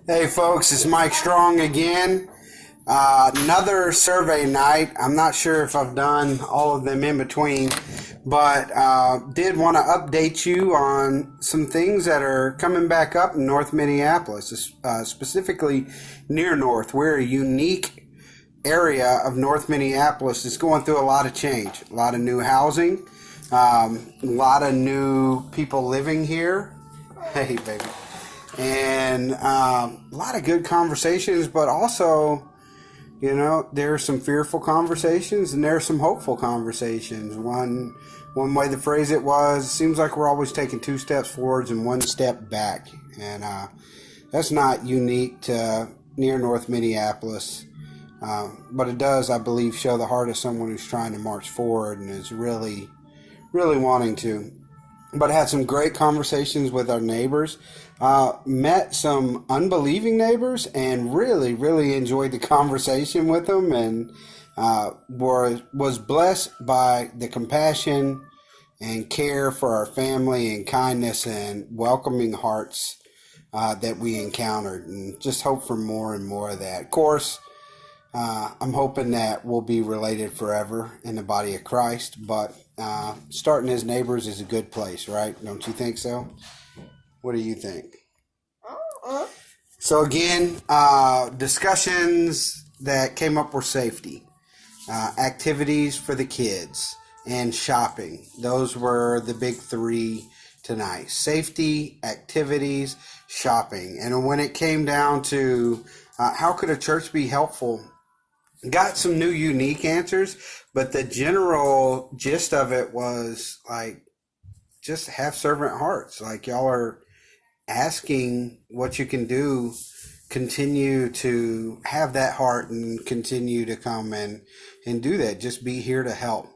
Hey folks, it's Mike Strong again. Another survey night. I'm not sure if I've done all of them in between, but did want to update you on some things that are coming back up in North Minneapolis, specifically near North. We're a unique area of North Minneapolis that's going through a lot of change, a lot of new housing, a lot of new people living here. Hey, baby. And a lot of good conversations, but also, there are some fearful conversations and there are some hopeful conversations. One way to phrase it was, it seems like we're always taking two steps forwards and one step back. And that's not unique to near North Minneapolis. But it does, I believe, show the heart of someone who's trying to march forward and is really, really wanting to. But I had some great conversations with our neighbors. Met some unbelieving neighbors and really, really enjoyed the conversation with them, and was blessed by the compassion and care for our family and kindness and welcoming hearts that we encountered, and just hope for more and more of that. Of course, I'm hoping that we'll be related forever in the body of Christ, but starting as neighbors is a good place, right? Don't you think so? What do you think? So again, discussions that came up were safety, activities for the kids, and shopping. Those were the big three tonight. Safety, activities, shopping. And when it came down to how could a church be helpful, got some new unique answers, but the general gist of it was like, just have servant hearts. Like, y'all are asking what you can do, continue to have that heart and continue to come and do that. Just be here to help.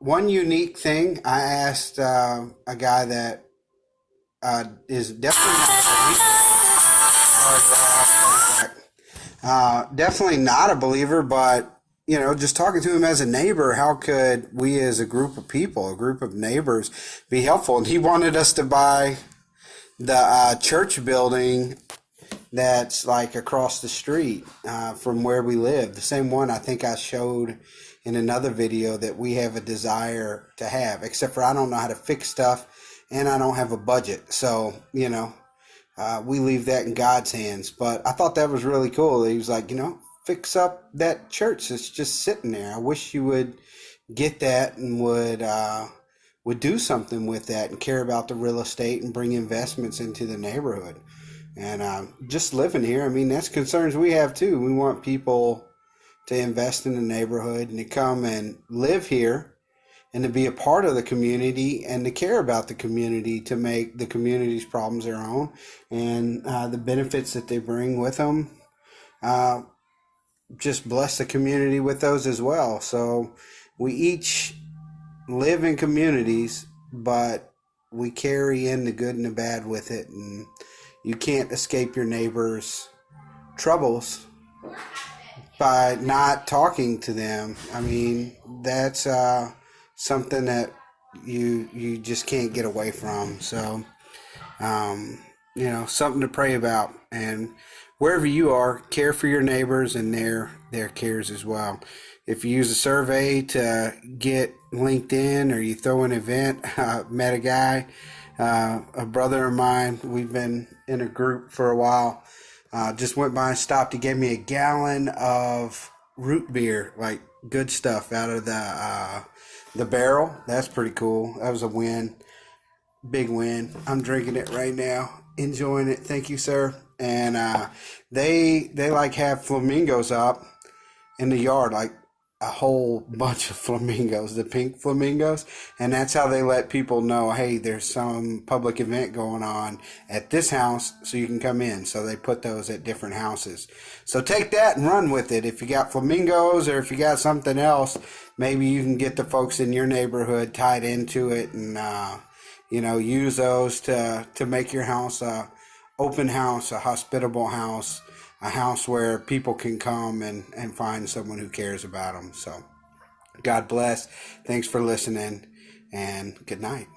One unique thing, I asked a guy that is definitely not a believer, but just talking to him as a neighbor, how could we as a group of people, a group of neighbors, be helpful? And he wanted us to buy the church building that's like across the street from where we live. The same one I think I showed in another video that we have a desire to have, except for I don't know how to fix stuff and I don't have a budget. So, we leave that in God's hands. But I thought that was really cool. He was like, fix up that church that's just sitting there. I wish you would get that and would do something with that and care about the real estate and bring investments into the neighborhood. And just living here, that's concerns we have too. We want people to invest in the neighborhood and to come and live here and to be a part of the community and to care about the community, to make the community's problems their own, and the benefits that they bring with them. Just bless the community with those as well. So we each live in communities, but we carry in the good and the bad with it, and you can't escape your neighbor's troubles by not talking to them. That's something that you just can't get away from. So something to pray about, and wherever you are, care for your neighbors and their cares as well. If you use a survey to get LinkedIn, or you throw an event, met a guy, a brother of mine, we've been in a group for a while, just went by and stopped. He gave me a gallon of root beer, like good stuff out of the barrel. That's pretty cool. That was a win. Big win. I'm drinking it right now, enjoying it. Thank you, sir. And they like have flamingos up in the yard, like a whole bunch of flamingos, the pink flamingos, and that's how they let people know, hey, there's some public event going on at this house, so you can come in. So they put those at different houses. So take that and run with it. If you got flamingos, or if you got something else, maybe you can get the folks in your neighborhood tied into it, and use those to make your house a open house, a hospitable house, a house where people can come and find someone who cares about them. So God bless. Thanks for listening, and good night.